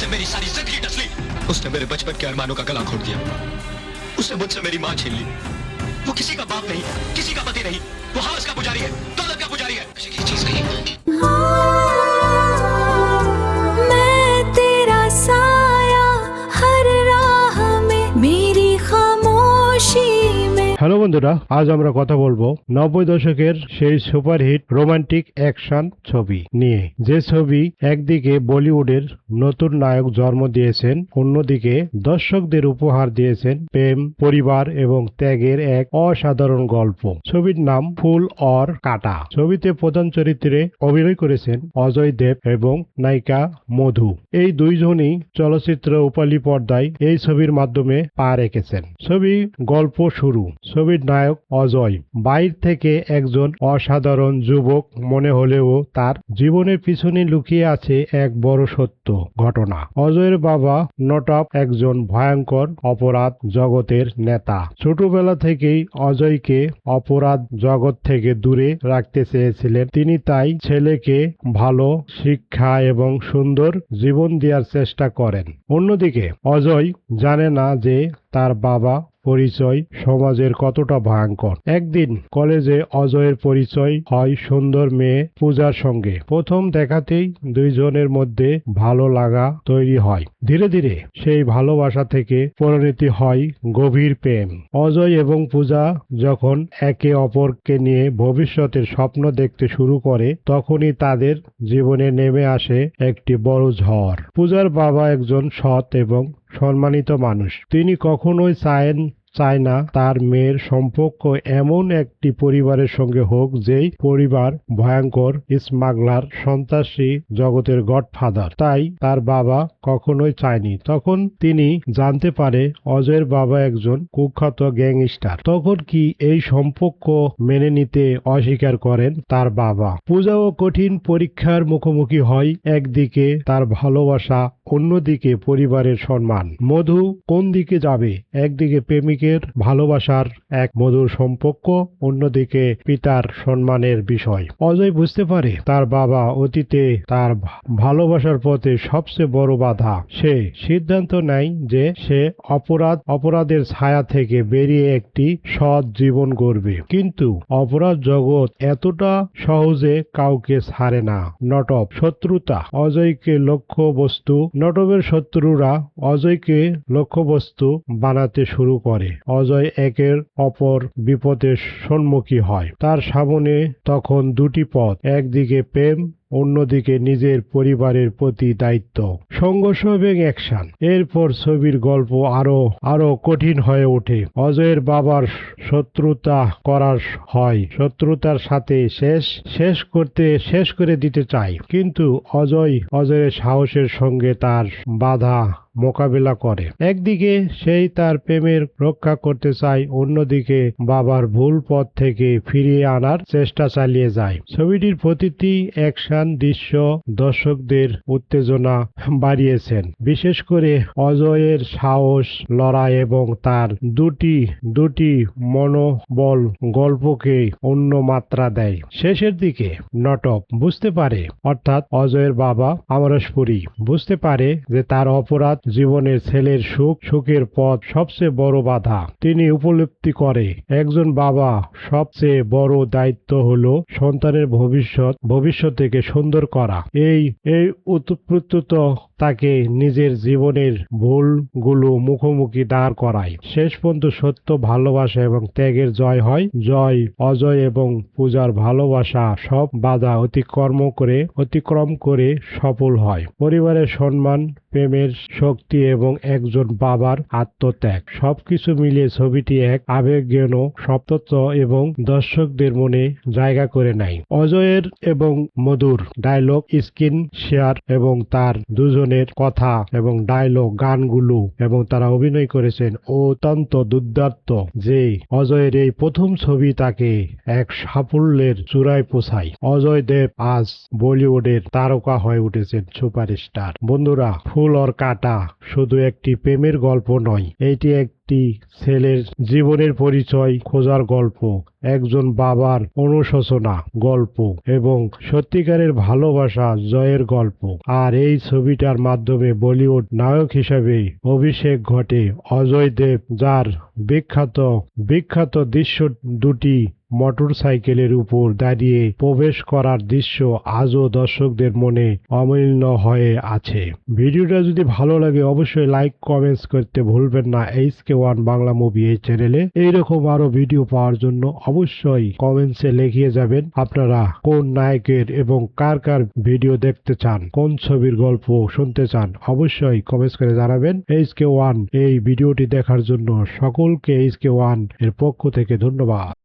उसने मेरी सारी जिंदगी डस ली। उसने मेरे बचपन के अरमानों का गला घोट दिया। उसने मुझसे मेरी माँ छीन ली। वो किसी का बाप नहीं, किसी का पति नहीं, वो हवस का पुजारी है, दौलत का पुजारी है। मुझे ये चीज कही। मैं तेरा साया हर राह में, मेरी खामोशी में। হ্যালো বন্ধুরা, আজ আমরা কথা বলবো 90 দশকের সেই সুপারহিট রোমান্টিক অ্যাকশন ছবি নিয়ে, যে ছবি একদিকে বলিউডের নতুন নায়ক জন্ম দিয়েছেন, অন্যদিকে দর্শকদের উপহার দিয়েছেন প্রেম, পরিবার এবং ত্যাগের এক অসাধারণ গল্প। ছবির নাম ফুল অর কাটা। ছবিতে প্রধান চরিত্রে অভিনয় করেছেন অজয় দেব এবং নায়িকা মধু। এই দুইজনই চলচ্চিত্র উপালি পর্দায় এই ছবির মাধ্যমে পা রেখেছেন। ছবি গল্প শুরু। ছবির নায়ক অজয় বাইর থেকে একজন অসাধারণ যুবক মনে হলেও তার জীবনের পিছনে লুকিয়ে আছে এক বড় সত্য ঘটনা। অজয়ের বাবা নটাব একজন ভয়ঙ্কর অপরাধ জগতের নেতা। ছোটবেলা থেকেই অজয়কে অপরাধ জগৎ থেকে দূরে রাখতে চেয়েছিলেন তিনি, তাই ছেলেকে ভালো শিক্ষা এবং সুন্দর জীবন দেওয়ার চেষ্টা করেন। অন্যদিকে অজয় জানে না যে তার বাবা পরিচয় সমাজের কতটা ভয়ঙ্কর। একদিন কলেজে অজয়ের পরিচয় হয় সুন্দর মেয়ে পূজার সঙ্গে। প্রথম দেখাতেই দুইজনের মধ্যে ভালো লাগা তৈরি হয়। ধীরে ধীরে সেই ভালোবাসা থেকে পরিণতি হয় গভীর প্রেম। অজয় এবং পূজা যখন একে অপরকে নিয়ে ভবিষ্যতের স্বপ্ন দেখতে শুরু করে, তখনই তাদের জীবনে নেমে আসে একটি বড় ঝড়। পূজার বাবা একজন সৎ এবং সম্মানিত মানুষ। তিনি কখনোই চায় না তার মেয়ের সম্পর্ক এমন একটি পরিবারের সঙ্গে হোক যেই পরিবার ভয়ঙ্কর স্মাগলার, সন্ত্রাসী জগতের গডফাদার। তাই তার বাবা কখনোই চায়নি। তখন তিনি জানতে পারে অজয়ের বাবা একজন কুখ্যাত গ্যাংস্টার। তখন কি এই সম্পর্ক মেনে নিতে অস্বীকার করেন তার বাবা। পূজাও কঠিন পরীক্ষার মুখোমুখি হয়। একদিকে তার ভালোবাসা, অন্যদিকে পরিবারের সম্মান। মধু কোন দিকে যাবে? একদিকে প্রেমিকের ভালোবাসার এক মধুর সম্পর্ক, অন্যদিকে পিতার সম্মানের বিষয়। অজয় বুঝতে পারে তার বাবা অতীতে তার ভালোবাসার পথে সবচেয়ে বড় বাধা। সে সিদ্ধান্ত নেয় যে সে অপরাধের ছায়া থেকে বেরিয়ে একটি সৎ জীবন গড়বে। কিন্তু অপরাধ জগৎ এতটা সহজে কাউকে ছাড়ে না। নটব শত্রুতা অজয়কে লক্ষ্যবস্তু। নটবের শত্রুরা অজয়কে লক্ষ্যবস্তু বানাতে শুরু করে। অজয় একের অপর বিপদের সম্মুখী হয়। তার সামনে তখন দুটি পথ, একদিকে প্রেম, অন্যদিকে নিজের পরিবারের প্রতি দায়িত্ব। সংঘর্ষ এবং অ্যাকশন। এরপর ছবির গল্প আরো কঠিন হয়ে ওঠে। অজয়ের বাবার শত্রুতা করার হয়, শত্রুতার সাথে শেষ করে দিতে চায়, কিন্তু অজয়ের সাহসের সঙ্গে তার বাধা মোকাবিলা করে। একদিকে সেই তার প্রেমের রক্ষা করতে চায়, অন্যদিকে বাবার ভুল পথ থেকে ফিরিয়ে আনার চেষ্টা চালিয়ে যায়। ছবিটির প্রতিটি অ্যাকশন দৃশ্য দর্শকদের উত্তেজনা বাড়িয়েছেন। বিশেষ করে অজয়ের সাহস, লড়াই এবং তার দুটি মনোবল গল্পকে অন্য মাত্রা দেয়। শেষের দিকে নটব বুঝতে পারে, অর্থাৎ অজয়ের বাবা আমরেশপুরী বুঝতে পারে যে তার অপরাধ জীবনের ছেলের সুখের পথ সবচেয়ে বড় বাধা। তিনি উপলব্ধি করে একজন বাবা সবচেয়ে বড় দায়িত্ব হলো সন্তানের ভবিষ্যৎকে সুন্দর করা। এই উৎপত্তিত তাকে নিজের জীবনের ভুলগুলো মুখোমুখি দাঁড় করায়। শেষ পর্যন্ত সত্য, ভালোবাসা এবং ত্যাগের জয় হয়। অজয় এবং পূজার ভালোবাসা সব বাধা অতিক্রম করে সফল হয়। পরিবারের সম্মান, প্রেমের শক্তি এবং একজন বাবার আত্মত্যাগ, সবকিছু মিলিয়ে ছবিটি এক আবেগঘন সপ্তত্ব এবং দর্শকদের মনে জায়গা করে নেয়। অজয়ের এবং মধুর ডায়লগ, স্ক্রিন শেয়ার এবং তার দুজনের কথা এবং ডায়লগ, গানগুলো এবং তারা অভিনয় করেছেন অত্যন্ত দুর্দান্ত। যে অজয়ের এই প্রথম ছবি তাকে এক সাফল্যের চূড়ায় পৌঁছায়। অজয় দেব আজ বলিউডের তারকা হয়ে উঠেছেন, সুপারস্টার। বন্ধুরা, ফুল অর কাটা শুধু একটি প্রেমের গল্প নয়, এটি একটি একটি ছেলের জীবনের পরিচয় খোঁজার গল্প, একজন বাবার অনুশোচনা গল্প এবং সত্যিকারের ভালোবাসা জয়ের গল্প। আর এই ছবিটার মাধ্যমে বলিউড নায়ক হিসেবে অভিষেক ঘটে অজয় দেব, যার বিখ্যাত দৃশ্য দুটি মোটরসাইকেলের উপর দাঁড়িয়ে প্রবেশ করার দৃশ্য আজও দর্শকদের মনে অমূল্য হয়ে আছে। ভিডিওটা যদি ভালো লাগে অবশ্যই লাইক কমেন্টস করতে ভুলবেন না HK1 বাংলা মুভি এই চ্যানেলে। এইরকম আরো ভিডিও পাওয়ার জন্য অবশ্যই কমেন্টসে লিখিয়ে যাবেন আপনারা কোন নায়কের এবং কার কার ভিডিও দেখতে চান, কোন ছবির গল্প শুনতে চান, অবশ্যই কমেন্টস করে জানাবেন। HK1 এই ভিডিওটি দেখার জন্য সকলকে HK1 এর পক্ষ থেকে ধন্যবাদ।